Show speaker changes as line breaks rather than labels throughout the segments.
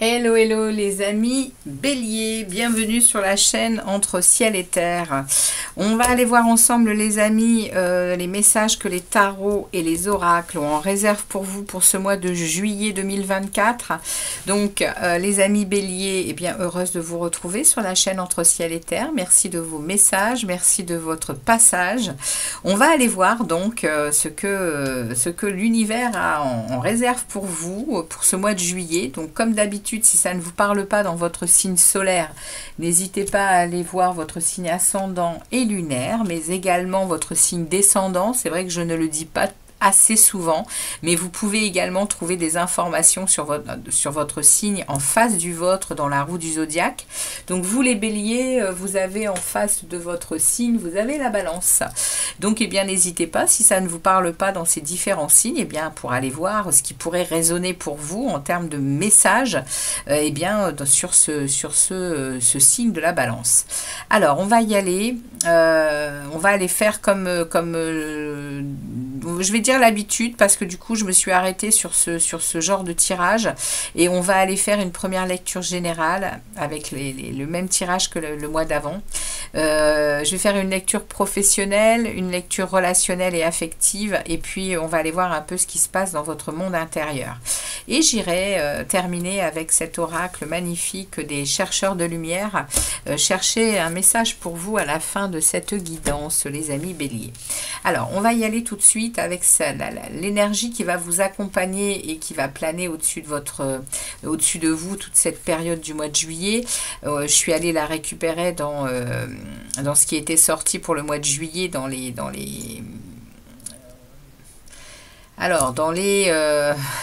Hello, hello les amis Bélier, bienvenue sur la chaîne Entre Ciel et Terre. On va aller voir ensemble les amis les messages que les tarots et les oracles ont en réserve pour vous pour ce mois de juillet 2024. Donc les amis Bélier, eh bien heureuse de vous retrouver sur la chaîne Entre Ciel et Terre. Merci de vos messages, merci de votre passage. On va aller voir donc ce que l'univers a en réserve pour vous pour ce mois de juillet. Donc comme d'habitude, si ça ne vous parle pas dans votre signe solaire, n'hésitez pas à aller voir votre signe ascendant et lunaire, mais également votre signe descendant. C'est vrai que je ne le dis pas assez souvent, mais vous pouvez également trouver des informations sur votre signe en face du vôtre dans la roue du zodiaque. Donc vous les béliers, vous avez en face de votre signe, vous avez la balance. Donc eh bien n'hésitez pas, si ça ne vous parle pas dans ces différents signes, eh bien pour aller voir ce qui pourrait résonner pour vous en termes de messages, eh bien sur ce signe de la balance. Alors on va y aller, on va aller faire comme je vais dire l'habitude, parce que du coup je me suis arrêtée sur ce genre de tirage, et on va aller faire une première lecture générale avec le même tirage que le mois d'avant. Je vais faire une lecture professionnelle, une lecture relationnelle et affective, et puis on va aller voir un peu ce qui se passe dans votre monde intérieur. Et j'irai terminer avec cet oracle magnifique des chercheurs de lumière. Cherchez un message pour vous à la fin de cette guidance, les amis béliers. Alors on va y aller tout de suite avec l'énergie qui va vous accompagner et qui va planer au-dessus de vous toute cette période du mois de juillet. Je suis allée la récupérer dans ce qui était sorti pour le mois de juillet dans les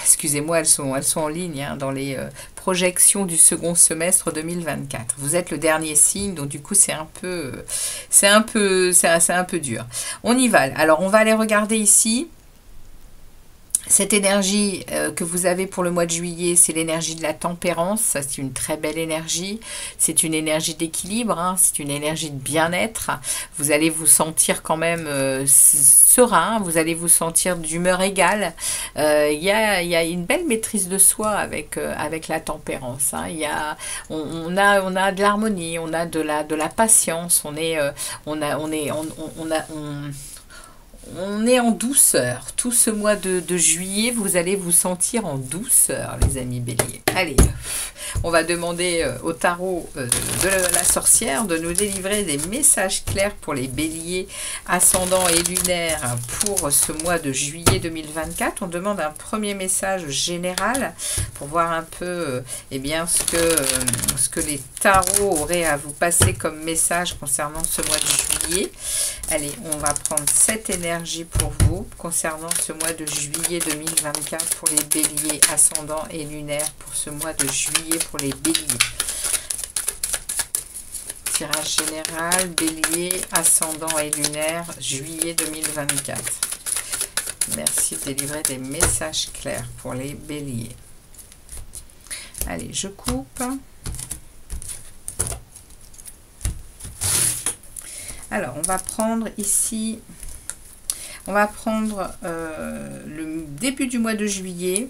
excusez-moi, elles sont en ligne, hein, dans les projections du second semestre 2024. Vous êtes le dernier signe, donc du coup c'est un peu dur. On y va. Alors on va aller regarder ici. Cette énergie que vous avez pour le mois de juillet, c'est l'énergie de la tempérance. Ça, c'est une très belle énergie. C'est une énergie d'équilibre, hein. C'est une énergie de bien-être. Vous allez vous sentir quand même serein. Vous allez vous sentir d'humeur égale. Il y a une belle maîtrise de soi avec la tempérance, hein. On a de l'harmonie, on a de la patience. On est en douceur. Tout ce mois de juillet, vous allez vous sentir en douceur, les amis béliers. Allez, on va demander au tarot de la sorcière de nous délivrer des messages clairs pour les béliers ascendants et lunaires pour ce mois de juillet 2024. On demande un premier message général pour voir un peu eh bien, ce que les tarots auraient à vous passer comme message concernant ce mois de juillet. Allez, on va prendre cette énergie pour vous concernant ce mois de juillet 2024 pour les béliers ascendants et lunaires pour ce mois de juillet pour les béliers. Tirage général, bélier, ascendant et lunaire, juillet 2024. Merci de délivrer des messages clairs pour les béliers. Allez, je coupe. Alors, on va prendre ici, on va prendre le début du mois de juillet.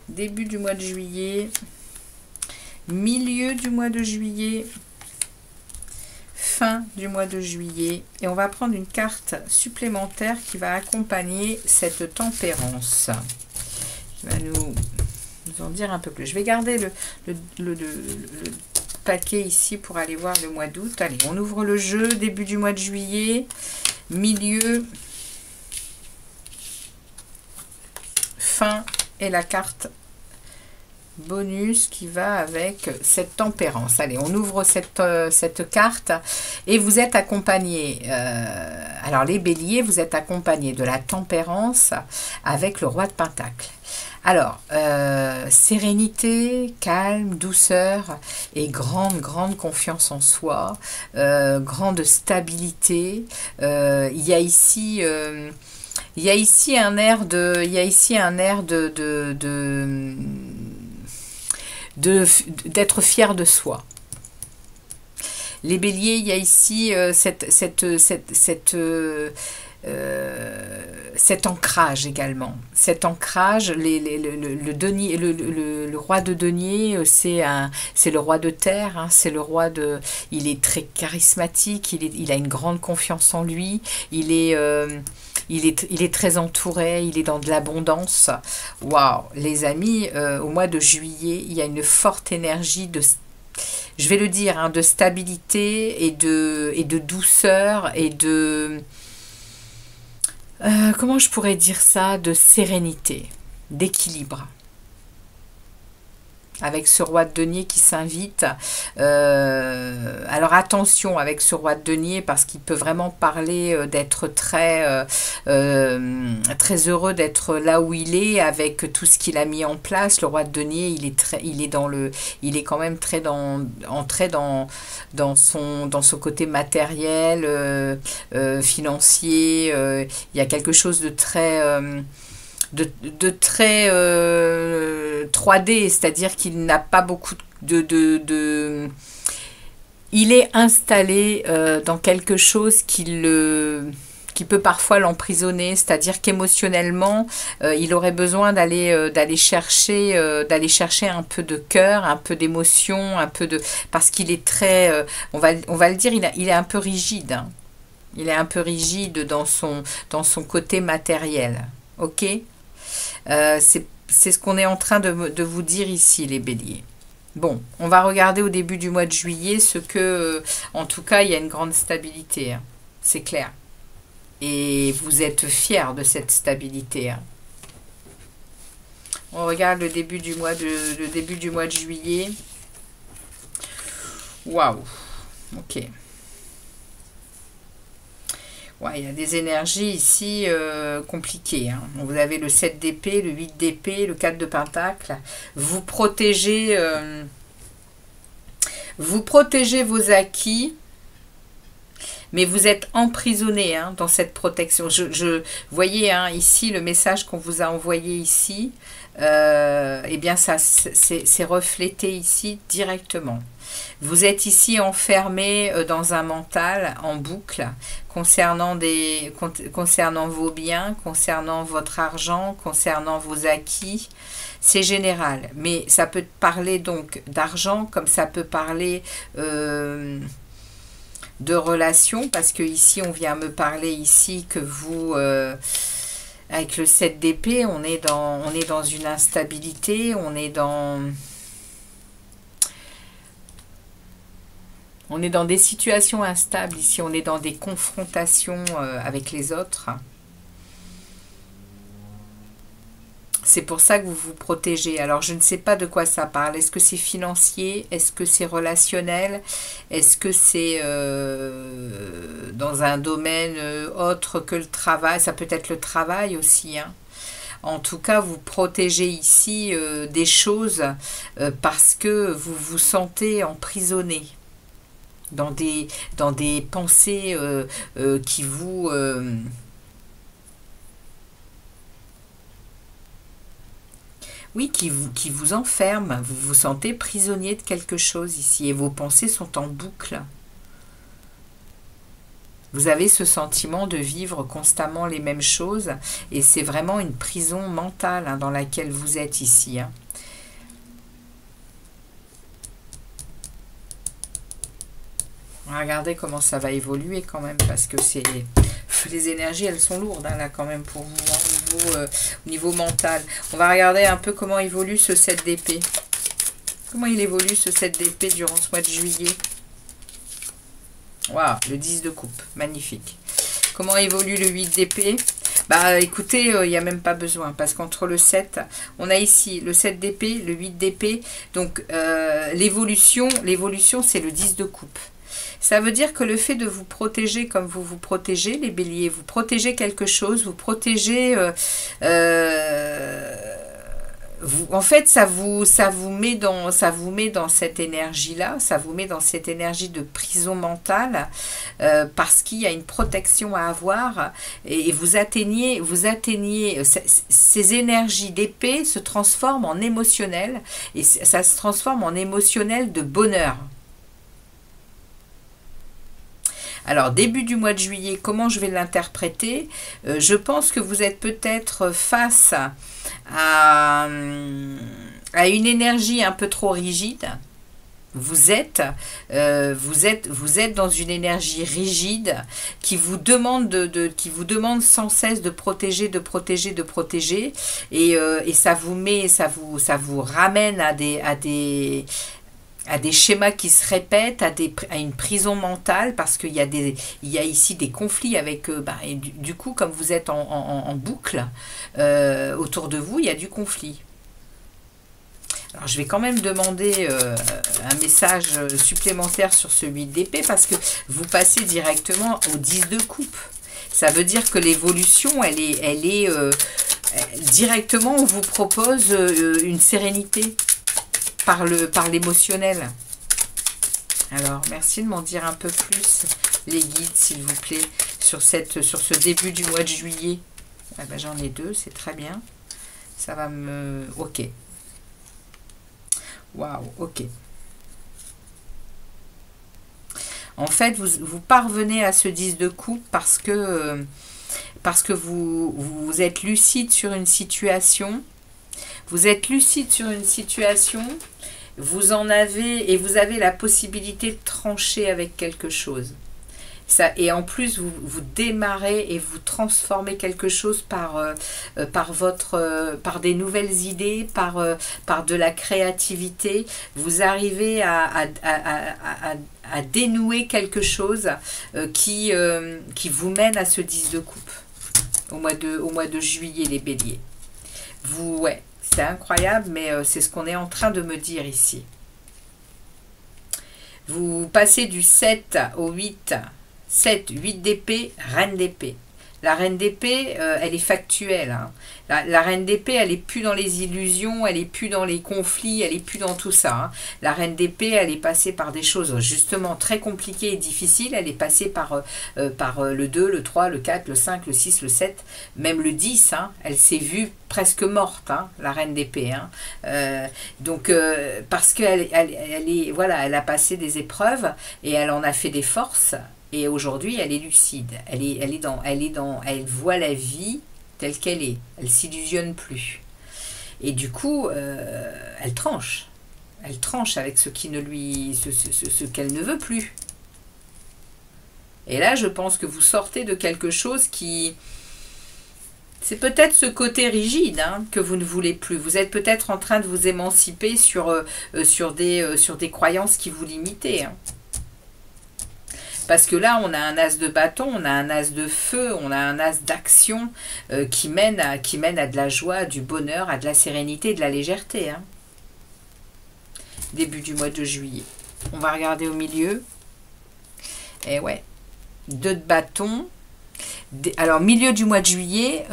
Début du mois de juillet, milieu du mois de juillet, fin du mois de juillet. Et on va prendre une carte supplémentaire qui va accompagner cette tempérance. Qui va nous en dire un peu plus. Je vais garder le paquet ici pour aller voir le mois d'août. Allez, on ouvre le jeu. Début du mois de juillet, milieu, fin et la carte bonus qui va avec cette tempérance. Allez, on ouvre cette carte et vous êtes accompagné, alors les béliers, vous êtes accompagnés de la tempérance avec le roi de Pentacle. Alors, sérénité, calme, douceur et grande confiance en soi, grande stabilité. Il y a ici un air d'être fier de soi. Les béliers, il y a ici cet ancrage également. Cet ancrage, le roi de denier, c'est le roi de terre, hein, c'est le roi de... Il est très charismatique, il a une grande confiance en lui, il est très entouré, il est dans de l'abondance. Waouh, les amis, au mois de juillet, il y a une forte énergie je vais le dire, hein, de stabilité et de douceur et de... comment je pourrais dire ça? De sérénité, d'équilibre. Avec ce roi de denier qui s'invite. Alors attention avec ce roi de denier parce qu'il peut vraiment parler d'être très heureux d'être là où il est avec tout ce qu'il a mis en place. Le roi de denier, il est quand même très entré dans son côté matériel, financier. Il y a quelque chose de très... de très 3D, c'est-à-dire qu'il n'a pas beaucoup il est installé dans quelque chose qui peut parfois l'emprisonner, c'est-à-dire qu'émotionnellement, il aurait besoin d'aller chercher un peu de cœur, un peu d'émotion, parce qu'il est très, on va le dire, il est un peu rigide, hein. Il est un peu rigide dans son côté matériel, ok? C'est ce qu'on est en train de vous dire ici, les béliers. Bon, on va regarder au début du mois de juillet en tout cas, il y a une grande stabilité, hein, c'est clair. Et vous êtes fiers de cette stabilité, hein. On regarde le début du mois de juillet. Waouh, ok. Ouais, il y a des énergies ici compliquées, hein. Vous avez le 7 d'épée, le 8 d'épée, le 4 de pentacle. Vous protégez vos acquis, mais vous êtes emprisonné, hein, dans cette protection. Voyez, hein, ici, le message qu'on vous a envoyé ici, eh bien, ça c'est reflété ici directement. Vous êtes ici enfermé dans un mental en boucle concernant vos biens, concernant votre argent, concernant vos acquis. C'est général, mais ça peut parler donc d'argent comme ça peut parler de relations, parce que ici on vient me parler ici que vous... avec le 7 d'épée, on est dans une instabilité, on est dans des situations instables ici, on est dans des confrontations avec les autres. C'est pour ça que vous vous protégez. Alors, je ne sais pas de quoi ça parle. Est-ce que c'est financier? Est-ce que c'est relationnel? Est-ce que c'est dans un domaine autre que le travail? Ça peut être le travail aussi, hein. En tout cas, vous protégez ici des choses parce que vous vous sentez emprisonné dans des pensées qui vous... oui, qui vous enferment. Vous vous sentez prisonnier de quelque chose ici et vos pensées sont en boucle. Vous avez ce sentiment de vivre constamment les mêmes choses et c'est vraiment une prison mentale, hein, dans laquelle vous êtes ici, hein. Regardez comment ça va évoluer quand même, parce que les énergies, elles sont lourdes, hein, là quand même pour vous, hein, au niveau mental. On va regarder un peu comment évolue ce 7 d'épée. Comment il évolue ce 7 d'épée durant ce mois de juillet. Waouh, le 10 de coupe, magnifique. Comment évolue le 8 d'épée? Bah écoutez, il n'y a même pas besoin, parce qu'entre le 7, on a ici le 7 d'épée, le 8 d'épée. Donc l'évolution, c'est le 10 de coupe. Ça veut dire que le fait de vous protéger comme vous vous protégez, les béliers, vous protégez quelque chose, vous protégez En fait, ça vous met dans cette énergie-là, ça vous met dans cette énergie de prison mentale, parce qu'il y a une protection à avoir, et ces énergies d'épée se transforment en émotionnel, et ça se transforme en émotionnel de bonheur. Alors, début du mois de juillet, comment je vais l'interpréter? Je pense que vous êtes peut-être face à une énergie un peu trop rigide. Vous êtes dans une énergie rigide qui vous demande sans cesse de protéger, et ça vous ramène à des schémas qui se répètent, à une prison mentale, parce qu'il y a ici des conflits avec... et du coup, comme vous êtes en boucle, autour de vous, il y a du conflit. Alors, je vais quand même demander un message supplémentaire sur ce 8 d'épée, parce que vous passez directement au 10 de coupe. Ça veut dire que l'évolution, elle est directement, on vous propose une sérénité par l'émotionnel. Alors, merci de m'en dire un peu plus, les guides, s'il vous plaît, sur ce début du mois de juillet. Ah ben, j'en ai 2, c'est très bien. Ça va me... Ok. Waouh, ok. En fait, vous parvenez à ce 10 de coupe parce que vous êtes lucide sur une situation. Vous êtes lucide sur une situation, vous avez la possibilité de trancher avec quelque chose. Et en plus, vous démarrez et vous transformez quelque chose par des nouvelles idées, par de la créativité. Vous arrivez à dénouer quelque chose qui vous mène à ce 10 de coupe au mois de juillet, les béliers. Ouais, c'est incroyable, mais c'est ce qu'on est en train de me dire ici. Vous passez du 7 au 8. 7, 8 d'épée, reine d'épée. La reine d'épée, elle est factuelle. Hein. La reine d'épée, elle n'est plus dans les illusions, elle n'est plus dans les conflits, elle n'est plus dans tout ça. Hein. La reine d'épée, elle est passée par des choses justement très compliquées et difficiles. Elle est passée par le 2, le 3, le 4, le 5, le 6, le 7, même le 10. Hein. Elle s'est vue presque morte, hein, la reine d'épée. Hein. Parce qu'elle elle a passé des épreuves et elle en a fait des forces. Et aujourd'hui, elle est lucide. Elle voit la vie telle qu'elle est. Elle s'illusionne plus. Et du coup, elle tranche. Elle tranche avec ce qu'elle ne veut plus. Et là, je pense que vous sortez de quelque chose qui... C'est peut-être ce côté rigide, hein, que vous ne voulez plus. Vous êtes peut-être en train de vous émanciper sur des croyances qui vous limitaient. Hein. Parce que là, on a un as de bâton, on a un as de feu, on a un as d'action qui mène à de la joie, du bonheur, à de la sérénité et de la légèreté. Hein. Début du mois de juillet. On va regarder au milieu. Et ouais, 2 de bâton. Alors, milieu du mois de juillet,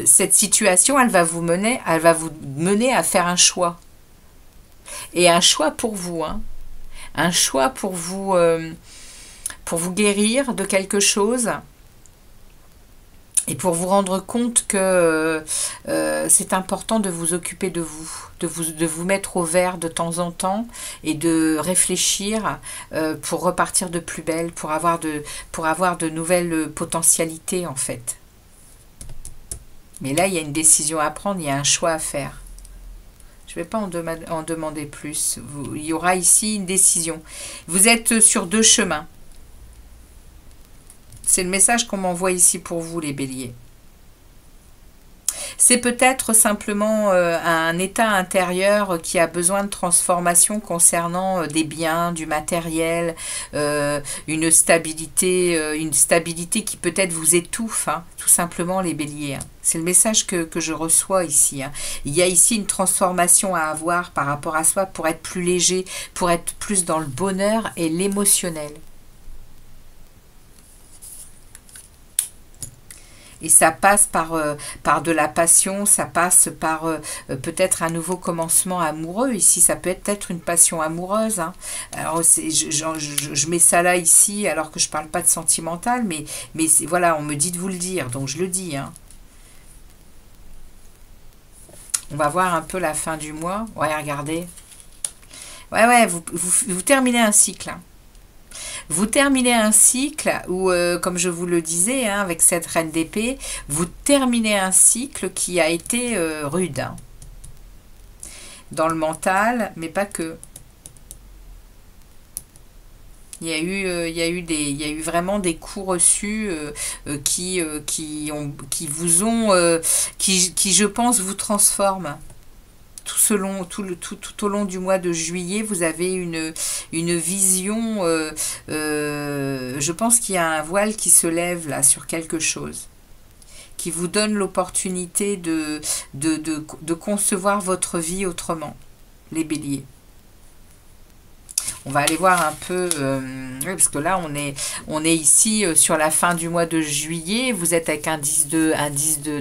cette situation, elle va vous mener à faire un choix. Et un choix pour vous. Hein. Un choix pour vous guérir de quelque chose et pour vous rendre compte que c'est important de vous occuper de vous mettre au vert de temps en temps et de réfléchir pour repartir de plus belle, pour avoir de nouvelles potentialités en fait. Mais là, il y a une décision à prendre, il y a un choix à faire. Je ne vais pas en demander plus. Il y aura ici une décision. Vous êtes sur 2 chemins. C'est le message qu'on m'envoie ici pour vous, les béliers. C'est peut-être simplement un état intérieur qui a besoin de transformation concernant des biens, du matériel, une stabilité qui peut-être vous étouffe, hein, tout simplement, les béliers. Hein. C'est le message que je reçois ici. Hein. Il y a ici une transformation à avoir par rapport à soi pour être plus léger, pour être plus dans le bonheur et l'émotionnel. Et ça passe par de la passion, ça passe par peut-être un nouveau commencement amoureux. Ici, ça peut être une passion amoureuse. Hein. Alors, je mets ça là, ici, alors que je ne parle pas de sentimental, mais voilà, on me dit de vous le dire, donc je le dis. Hein. On va voir un peu la fin du mois. Ouais, regardez. Ouais, vous terminez un cycle. Hein. Vous terminez un cycle où, comme je vous le disais, hein, avec cette reine d'épée, vous terminez un cycle qui a été rude. Hein, dans le mental, mais pas que. Il y a eu vraiment des coups reçus qui vous ont, qui, je pense, vous transforment. Tout au long du mois de juillet, vous avez une vision. Je pense qu'il y a un voile qui se lève là sur quelque chose, qui vous donne l'opportunité de concevoir votre vie autrement, les béliers. On va aller voir un peu, oui, parce que là, on est ici sur la fin du mois de juillet. Vous êtes avec un 10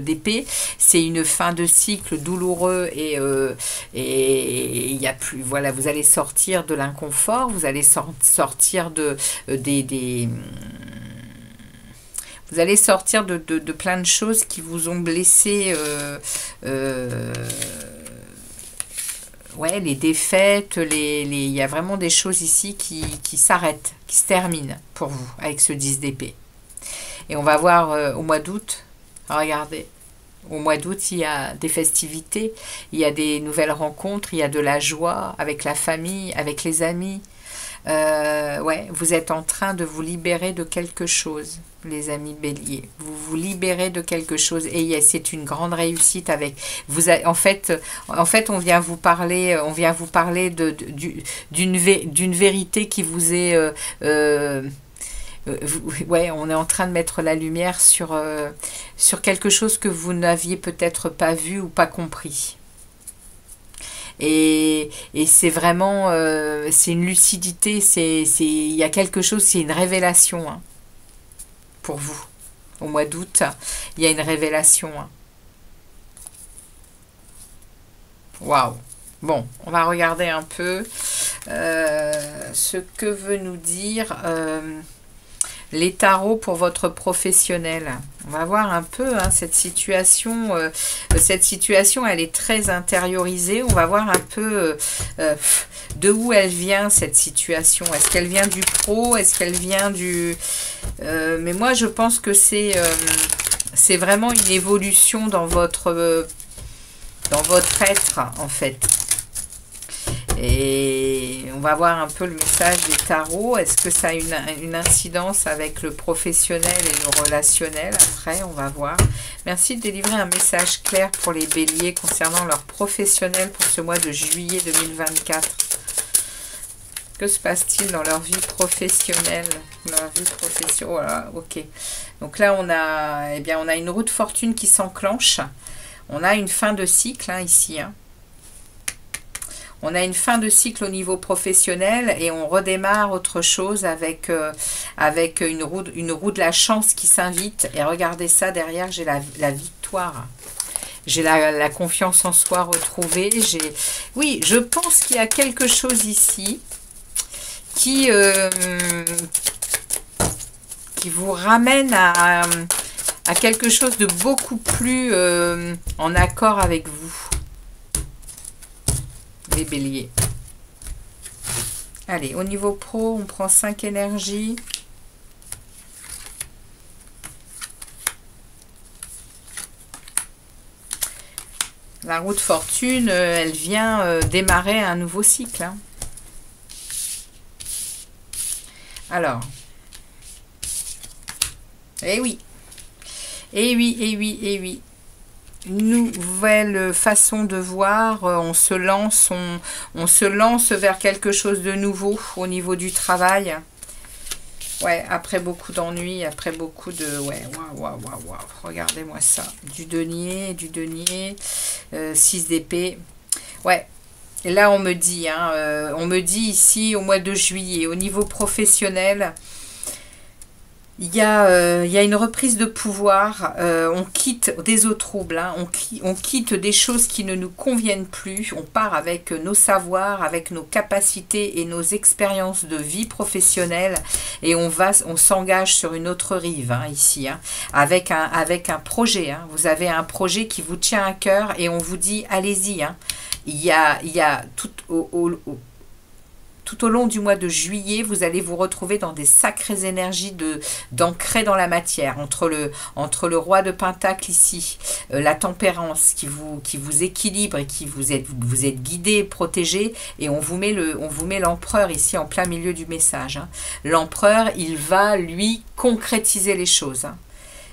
d'épée. C'est une fin de cycle douloureux et il y a plus. Voilà, vous allez sortir de l'inconfort. Vous allez sortir vous allez sortir de plein de choses qui vous ont blessé. Ouais, les défaites, il y a vraiment des choses ici qui s'arrêtent, qui se terminent pour vous avec ce 10 d'épée. Et on va voir au mois d'août, regardez, au mois d'août, il y a des festivités, il y a des nouvelles rencontres, il y a de la joie avec la famille, avec les amis. Ouais, vous êtes en train de vous libérer de quelque chose, les amis béliers. Vous vous libérez de quelque chose et c'est une grande réussite avec vous. En fait, on vient vous parler, d'une vérité qui vous est. Ouais, on est en train de mettre la lumière sur quelque chose que vous n'aviez peut-être pas vu ou pas compris. Et c'est vraiment, c'est une lucidité, il y a quelque chose, c'est une révélation hein, pour vous. Au mois d'août, il y a une révélation. Hein. Waouh! Bon, on va regarder un peu ce que veut nous dire les tarots pour votre professionnel. On va voir un peu hein, cette situation. Cette situation, elle est très intériorisée. On va voir un peu de où elle vient, cette situation. Est-ce qu'elle vient du pro? Est-ce qu'elle vient du... mais moi, je pense que c'est vraiment une évolution dans votre être, en fait. Et on va voir un peu le message des tarots. Est-ce que ça a une incidence avec le professionnel et le relationnel? Après, on va voir. Merci de délivrer un message clair pour les béliers concernant leur professionnel pour ce mois de juillet 2024. Que se passe-t-il dans leur vie professionnelle? Leur vie professionnelle, voilà, ok. Donc là, on a une roue de fortune qui s'enclenche. On a une fin de cycle hein, ici, hein. On a une fin de cycle au niveau professionnel et on redémarre autre chose avec une roue de la chance qui s'invite. Et regardez ça, derrière, j'ai la victoire. J'ai la confiance en soi retrouvée. Oui, je pense qu'il y a quelque chose ici qui vous ramène à quelque chose de beaucoup plus en accord avec vous. Les béliers. Allez, au niveau pro, on prend 5 énergies. La roue de fortune, elle vient démarrer un nouveau cycle. Hein. Alors. Eh oui. Eh oui, eh oui, eh oui. Nouvelle façon de voir, on se lance vers quelque chose de nouveau au niveau du travail. Ouais, après beaucoup d'ennuis, après beaucoup de... Ouais, waouh, regardez-moi ça. Du denier, 6 d'épée. Ouais, et là on me dit, hein, on me dit ici au mois de juillet, au niveau professionnel... Il y a une reprise de pouvoir, on quitte des eaux troubles, hein, on quitte des choses qui ne nous conviennent plus, on part avec nos savoirs, avec nos capacités et nos expériences de vie professionnelle et on s'engage sur une autre rive, hein, ici, hein, avec un projet. Hein. Vous avez un projet qui vous tient à cœur et on vous dit allez-y. Hein. Il y a tout au long du mois de juillet, vous allez vous retrouver dans des sacrées énergies d'ancrer dans la matière, entre le roi de Pentacle ici, la tempérance qui vous équilibre et vous êtes guidé, protégé, et on vous met l'empereur ici en plein milieu du message. Hein. L'empereur, il va lui concrétiser les choses. Hein.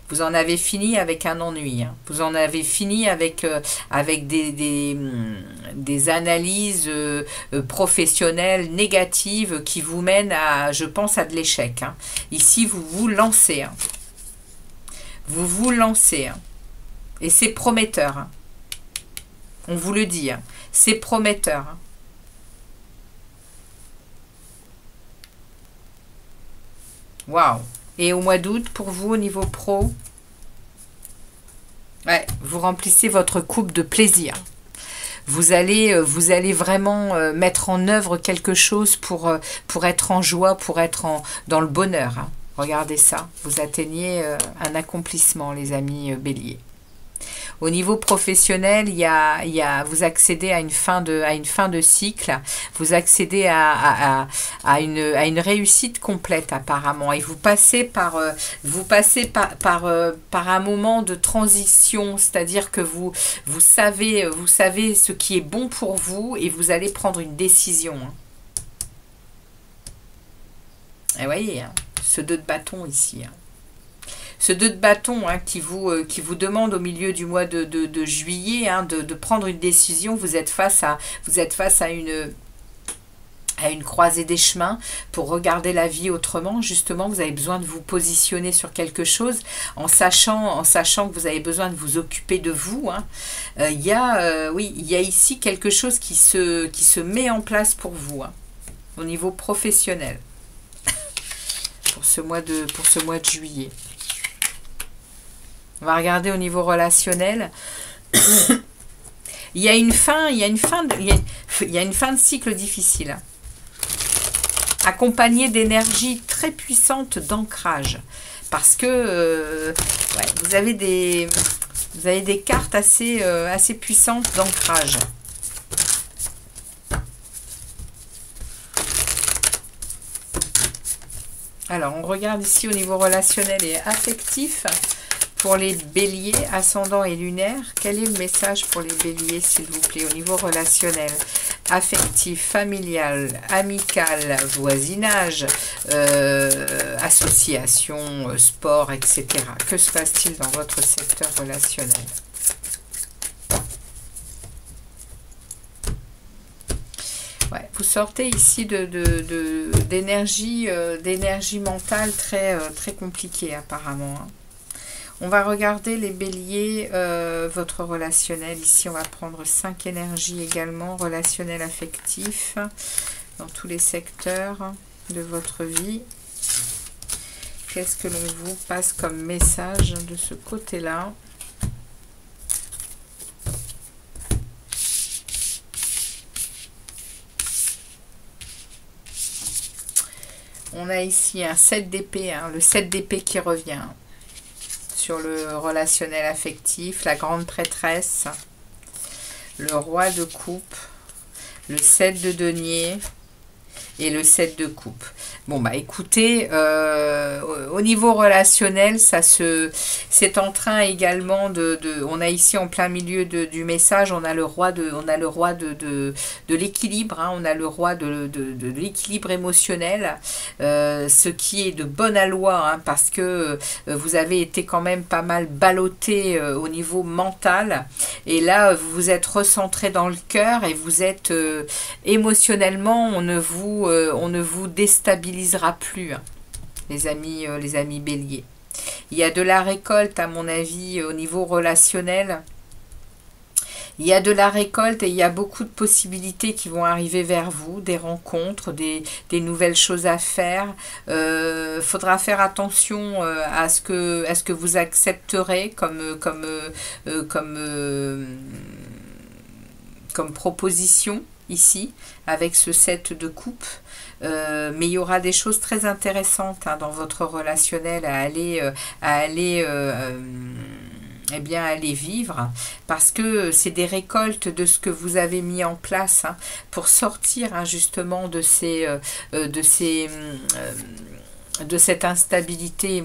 Vous en avez fini avec un ennui. Hein. Vous en avez fini avec des analyses professionnelles négatives qui vous mènent à, je pense, à de l'échec. Hein. Ici, vous vous lancez. Hein. Vous vous lancez. Hein. Et c'est prometteur. Hein. On vous le dit. Hein. C'est prometteur. Hein. Waouh! Et au mois d'août, pour vous, au niveau pro, ouais, vous remplissez votre coupe de plaisir. Vous allez vraiment mettre en œuvre quelque chose pour être en joie, pour être dans le bonheur. Hein. Regardez ça, vous atteignez un accomplissement, les amis béliers. Au niveau professionnel, vous accédez à une fin de cycle, vous accédez à une réussite complète apparemment, et vous passez par un moment de transition, c'est-à-dire que vous savez ce qui est bon pour vous et vous allez prendre une décision. Et vous voyez, hein, ce 2 de bâton ici. Hein. Ce 2 de bâton hein, qui vous demande au milieu du mois de juillet hein, de prendre une décision. Vous êtes face à une croisée des chemins pour regarder la vie autrement. Justement, vous avez besoin de vous positionner sur quelque chose en sachant que vous avez besoin de vous occuper de vous. Hein. Il y a ici quelque chose qui se met en place pour vous hein, au niveau professionnel pour ce mois de juillet. On va regarder au niveau relationnel. Il y a une fin de cycle difficile. Accompagné d'énergie très puissante d'ancrage. Parce que ouais, vous avez des cartes assez puissantes d'ancrage. Alors, on regarde ici au niveau relationnel et affectif. Pour les béliers, ascendant et lunaire, quel est le message pour les béliers, s'il vous plaît, au niveau relationnel, affectif, familial, amical, voisinage, association, sport, etc. Que se passe-t-il dans votre secteur relationnel? Ouais, vous sortez ici d'énergie mentale très compliquée apparemment. Hein. On va regarder les béliers, votre relationnel. Ici, on va prendre 5 énergies également, relationnel affectif, dans tous les secteurs de votre vie. Qu'est-ce que l'on vous passe comme message de ce côté-là? On a ici un 7 d'épée, hein, le 7 d'épée qui revient. Sur le relationnel affectif, la grande prêtresse, le roi de coupe, le 7 de denier et le 7 de coupe. Bon, bah écoutez, au niveau relationnel, c'est en train également on a ici en plein milieu du message, on a le roi de l'équilibre, hein, on a le roi de l'équilibre émotionnel, ce qui est de bonne aloi, hein, parce que vous avez été quand même pas mal ballotté au niveau mental, et là, vous vous êtes recentré dans le cœur, et vous êtes émotionnellement, on ne vous déstabilisera plus, hein, les amis béliers. Il y a de la récolte, à mon avis, au niveau relationnel. Il y a de la récolte et il y a beaucoup de possibilités qui vont arriver vers vous, des rencontres, des nouvelles choses à faire. Faudra faire attention à ce que vous accepterez comme proposition ici, avec ce 7 de coupe. Mais il y aura des choses très intéressantes hein, dans votre relationnel à aller vivre, parce que c'est des récoltes de ce que vous avez mis en place hein, pour sortir hein, justement de cette instabilité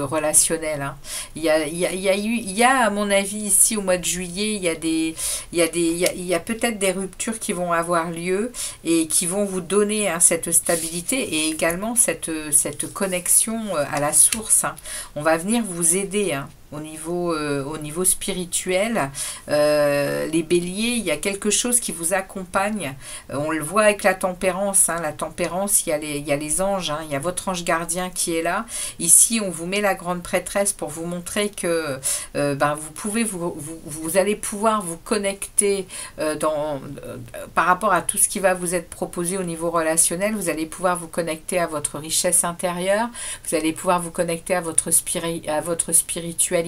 relationnelle. Hein. Il y a, à mon avis, ici au mois de juillet, il y a peut-être des ruptures qui vont avoir lieu et qui vont vous donner hein, cette stabilité et également cette connexion à la source. Hein. On va venir vous aider. Hein. Au niveau spirituel, les béliers, il y a quelque chose qui vous accompagne. On le voit avec la tempérance. Hein. La tempérance, il y a les anges, hein. Il y a votre ange gardien qui est là. Ici, on vous met la grande prêtresse pour vous montrer que vous allez pouvoir vous connecter par rapport à tout ce qui va vous être proposé au niveau relationnel. Vous allez pouvoir vous connecter à votre richesse intérieure. Vous allez pouvoir vous connecter à votre spiritualité.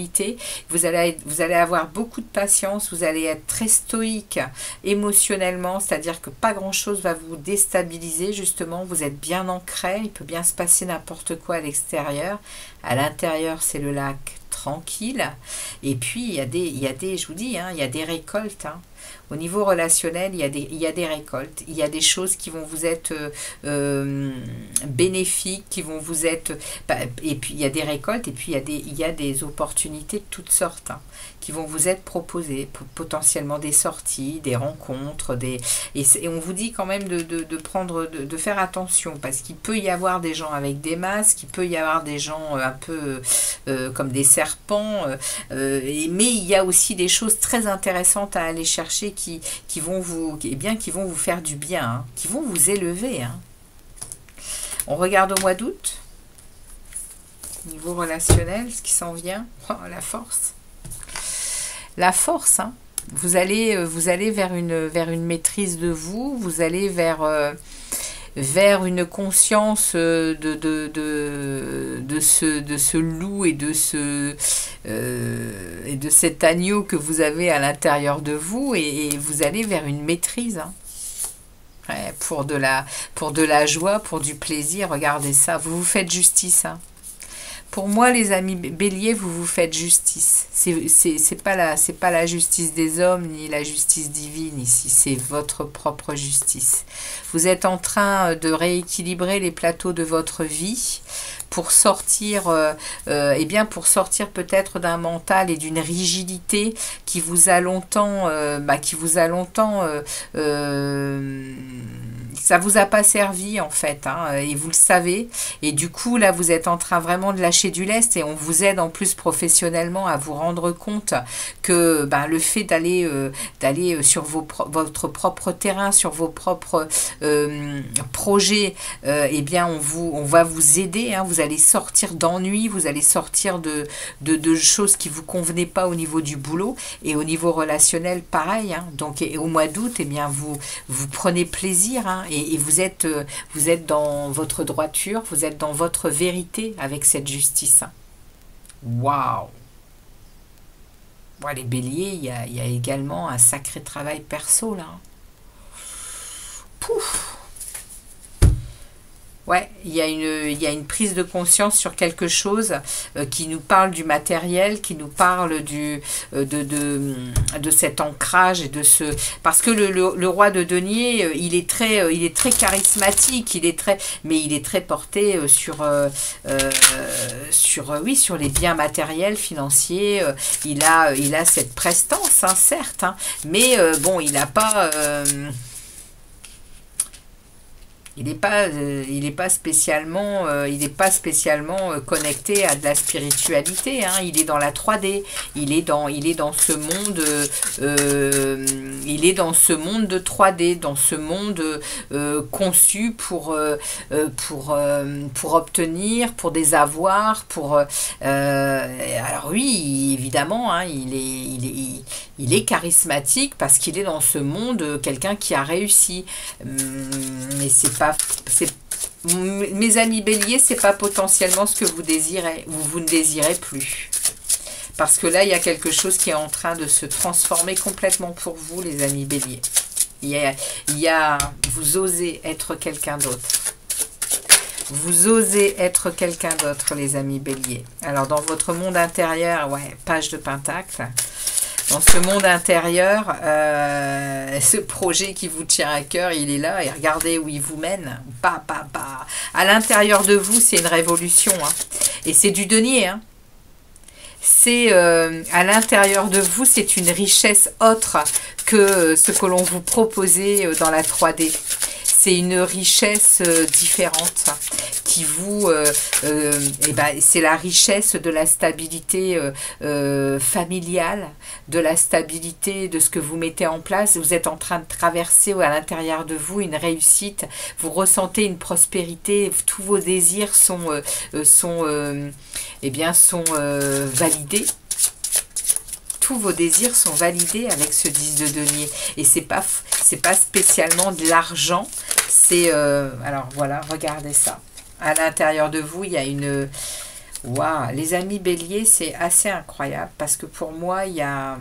Vous allez avoir beaucoup de patience, vous allez être très stoïque émotionnellement, c'est-à-dire que pas grand-chose va vous déstabiliser, justement, vous êtes bien ancré, il peut bien se passer n'importe quoi à l'extérieur. À l'intérieur, c'est le lac tranquille. Et puis, il y a des je vous dis, hein, il y a des récoltes, hein. Au niveau relationnel, il y a des récoltes, il y a des choses qui vont vous être bénéfiques, qui vont vous être... Et puis il y a des récoltes, et puis il y a des opportunités de toutes sortes hein, qui vont vous être proposées, potentiellement des sorties, des rencontres, et on vous dit quand même de faire attention, parce qu'il peut y avoir des gens avec des masques, il peut y avoir des gens un peu comme des serpents, mais il y a aussi des choses très intéressantes à aller chercher qui vont vous faire du bien, hein, qui vont vous élever. Hein. On regarde au mois d'août, niveau relationnel, ce qui s'en vient. Oh, la force. La force, hein. Vous allez vers une maîtrise de vous, vous allez vers une conscience de ce loup et de cet agneau que vous avez à l'intérieur de vous, et vous allez vers une maîtrise. Hein. Ouais, pour de la joie, pour du plaisir, regardez ça, vous vous faites justice. Hein. Pour moi, les amis béliers, vous faites justice. C'est pas la justice des hommes ni la justice divine ici, c'est votre propre justice. Vous êtes en train de rééquilibrer les plateaux de votre vie pour sortir, peut-être d'un mental et d'une rigidité qui vous a longtemps, ça vous a pas servi en fait, hein, et vous le savez, et du coup là vous êtes en train vraiment de lâcher du lest, et on vous aide en plus professionnellement à vous rendre compte que le fait d'aller sur votre propre terrain, sur vos propres projets, on va vous aider, hein, vous allez sortir d'ennui, vous allez sortir de choses qui vous convenaient pas au niveau du boulot, et au niveau relationnel pareil, hein. Donc au mois d'août, vous prenez plaisir, hein, et vous êtes dans votre droiture, vous êtes dans votre vérité avec cette justice. Hein. Waouh! Bon, les béliers, il y a également un sacré travail perso là. Pouf! Ouais, il y a une prise de conscience sur quelque chose qui nous parle du matériel, qui nous parle de cet ancrage et de ce... Parce que le roi de denier, il est très charismatique, mais il est très porté sur les biens matériels, financiers. Il a cette prestance, hein, certes, hein, mais bon, il n'a pas... il n'est pas spécialement connecté à de la spiritualité, hein. Il est dans la 3D, il est dans ce monde, de 3D, dans ce monde conçu pour obtenir, pour des avoirs, alors oui, évidemment, hein, Il est charismatique parce qu'il est dans ce monde quelqu'un qui a réussi. Mais c'est pas... Mes amis béliers, c'est pas potentiellement ce que vous désirez ou vous ne désirez plus. Parce que là, il y a quelque chose qui est en train de se transformer complètement pour vous, les amis béliers. Vous osez être quelqu'un d'autre. Vous osez être quelqu'un d'autre, les amis béliers. Alors, dans votre monde intérieur, ouais, page de pentacle. Dans ce monde intérieur, ce projet qui vous tient à cœur, il est là. Et regardez où il vous mène. À l'intérieur de vous, c'est une révolution. Hein. Et c'est du denier. Hein. C'est à l'intérieur de vous, c'est une richesse autre que ce que l'on vous proposait dans la 3D. C'est une richesse différente qui vous... c'est la richesse de la stabilité familiale, de la stabilité de ce que vous mettez en place. Vous êtes en train de traverser à l'intérieur de vous une réussite. Vous ressentez une prospérité. Tous vos désirs sont validés. Tous vos désirs sont validés avec ce 10 de denier. Et c'est pas spécialement de l'argent. C'est... alors voilà, regardez ça. À l'intérieur de vous, il y a une... Waouh, les amis béliers, c'est assez incroyable. Parce que pour moi, il y a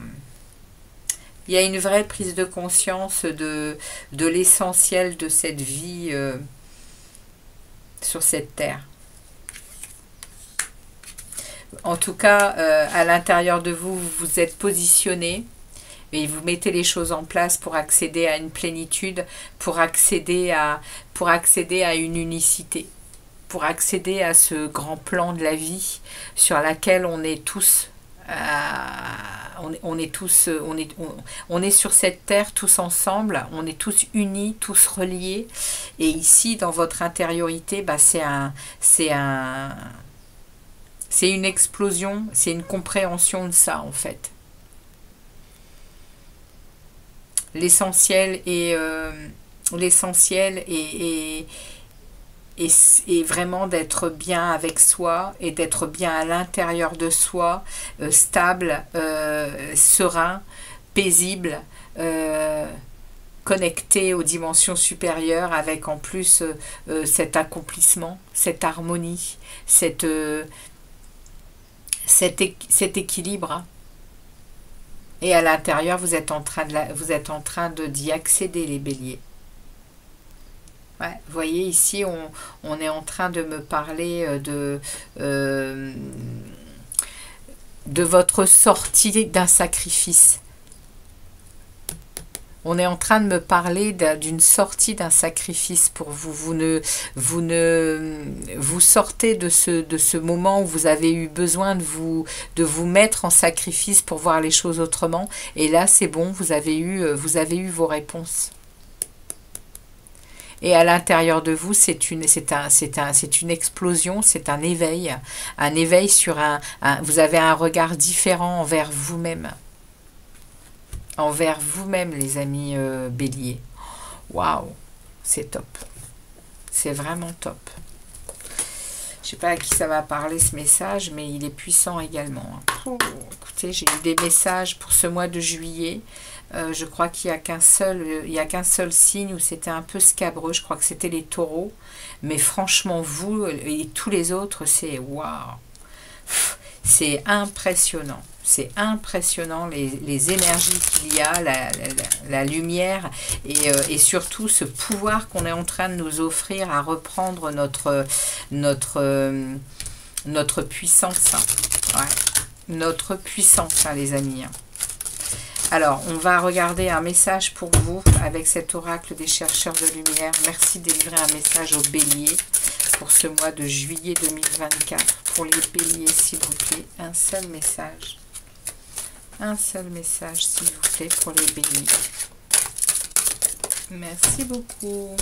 une vraie prise de conscience de l'essentiel de cette vie sur cette terre. En tout cas, à l'intérieur de vous, vous vous êtes positionné et vous mettez les choses en place pour accéder à une plénitude, pour accéder à une unicité, pour accéder à ce grand plan de la vie sur laquelle on est tous, on est sur cette terre tous ensemble, on est tous unis, tous reliés. Et ici, dans votre intériorité, bah, c'est une explosion, c'est une compréhension de ça en fait. L'essentiel est vraiment d'être bien avec soi et d'être bien à l'intérieur de soi, stable, serein, paisible, connecté aux dimensions supérieures avec en plus cet accomplissement, cette harmonie, cet équilibre. Hein. Et à l'intérieur, vous êtes en train d'y accéder, les béliers. Ouais, vous voyez, ici, on est en train de me parler de votre sortie d'un sacrifice. On est en train de me parler d'une sortie d'un sacrifice pour vous. Vous sortez de ce moment où vous avez eu besoin de vous mettre en sacrifice pour voir les choses autrement. Et là, c'est bon, vous avez eu vos réponses. Et à l'intérieur de vous, c'est une explosion, c'est un éveil sur vous avez un regard différent envers vous-même. Envers vous-même, les amis béliers. Waouh, c'est top. C'est vraiment top. Je ne sais pas à qui ça va parler ce message, mais il est puissant également. Oh, écoutez, j'ai eu des messages pour ce mois de juillet. Je crois qu'il n'y a qu'un seul signe où c'était un peu scabreux. Je crois que c'était les taureaux. Mais franchement, vous et tous les autres, c'est waouh. C'est impressionnant. C'est impressionnant les énergies qu'il y a, la lumière et surtout ce pouvoir qu'on est en train de nous offrir à reprendre notre puissance. Ouais. Notre puissance, hein, les amis. Alors, on va regarder un message pour vous avec cet oracle des chercheurs de lumière. Merci de délivrer un message aux béliers pour ce mois de juillet 2024. Pour les béliers, s'il vous plaît, un seul message. Un seul message, s'il vous plaît, pour les béliers. Merci beaucoup.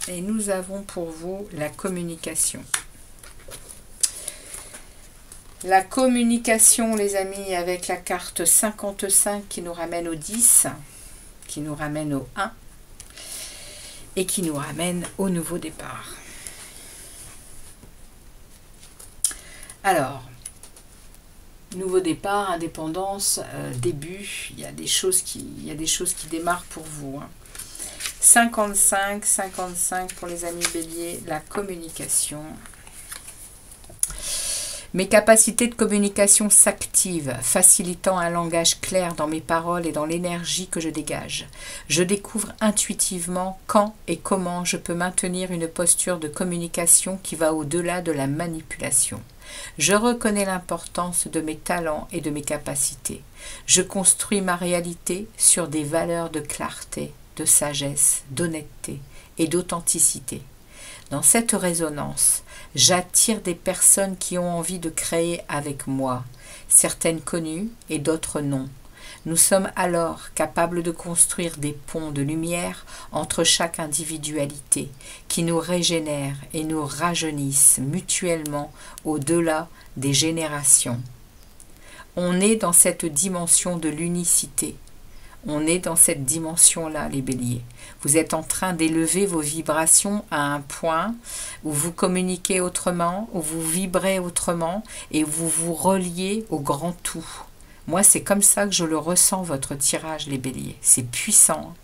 Et nous avons pour vous la communication. La communication, les amis, avec la carte 55 qui nous ramène au 10, qui nous ramène au 1 et qui nous ramène au nouveau départ. Alors, Nouveau départ, indépendance, début, il y a des choses qui démarrent pour vous. 55 pour les amis béliers, la communication. Mes capacités de communication s'activent, facilitant un langage clair dans mes paroles et dans l'énergie que je dégage. Je découvre intuitivement quand et comment je peux maintenir une posture de communication qui va au-delà de la manipulation. Je reconnais l'importance de mes talents et de mes capacités. Je construis ma réalité sur des valeurs de clarté, de sagesse, d'honnêteté et d'authenticité. Dans cette résonance, j'attire des personnes qui ont envie de créer avec moi, certaines connues et d'autres non. Nous sommes alors capables de construire des ponts de lumière entre chaque individualité qui nous régénèrent et nous rajeunissent mutuellement au-delà des générations. On est dans cette dimension de l'unicité. On est dans cette dimension-là, les béliers. Vous êtes en train d'élever vos vibrations à un point où vous communiquez autrement, où vous vibrez autrement et où vous vous reliez au grand tout. Moi, c'est comme ça que je le ressens, votre tirage, les béliers. C'est puissant.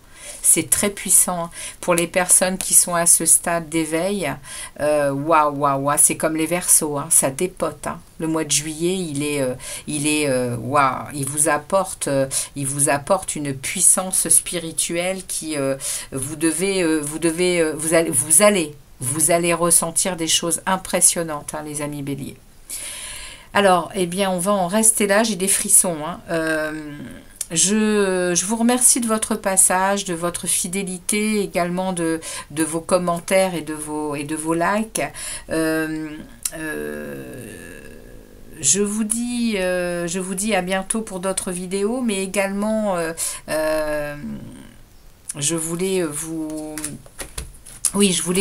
C'est très puissant pour les personnes qui sont à ce stade d'éveil. Waouh, c'est comme les Verseaux, hein, ça dépote. Hein. Le mois de juillet, il vous apporte une puissance spirituelle qui vous allez ressentir des choses impressionnantes, hein, les amis béliers. Alors, eh bien, on va en rester là. J'ai des frissons. Hein. Je vous remercie de votre passage, de votre fidélité, également de vos commentaires et de vos likes. Je vous dis à bientôt pour d'autres vidéos, mais également je voulais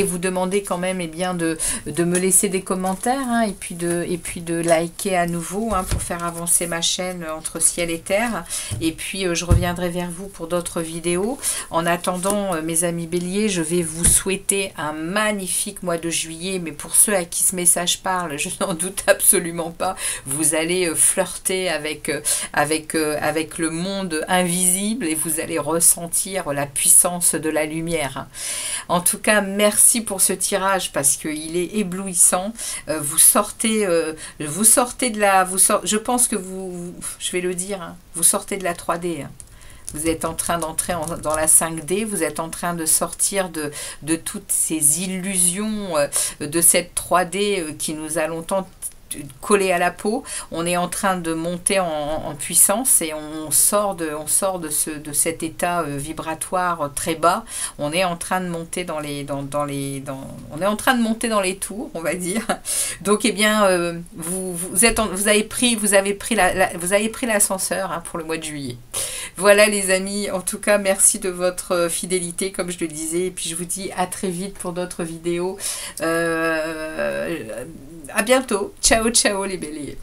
vous demander quand même de me laisser des commentaires, hein, et puis de liker à nouveau, hein, pour faire avancer ma chaîne entre ciel et terre. Et puis je reviendrai vers vous pour d'autres vidéos. En attendant, mes amis béliers, je vais vous souhaiter un magnifique mois de juillet. Mais pour ceux à qui ce message parle, je n'en doute absolument pas, vous allez flirter avec le monde invisible et vous allez ressentir la puissance de la lumière. En tout cas, merci pour ce tirage parce qu'il est éblouissant. Je pense que je vais le dire, hein, vous sortez de la 3D. Hein. Vous êtes en train d'entrer dans la 5D, vous êtes en train de sortir de toutes ces illusions de cette 3D qui nous a longtemps collé à la peau. On est en train de monter en puissance et on sort de cet état vibratoire très bas. On est en train de monter dans les tours, on va dire. Donc eh bien vous avez pris l'ascenseur, hein, pour le mois de juillet. Voilà les amis, en tout cas merci de votre fidélité comme je le disais, et puis je vous dis à très vite pour d'autres vidéos. À bientôt. Ciao les béliers.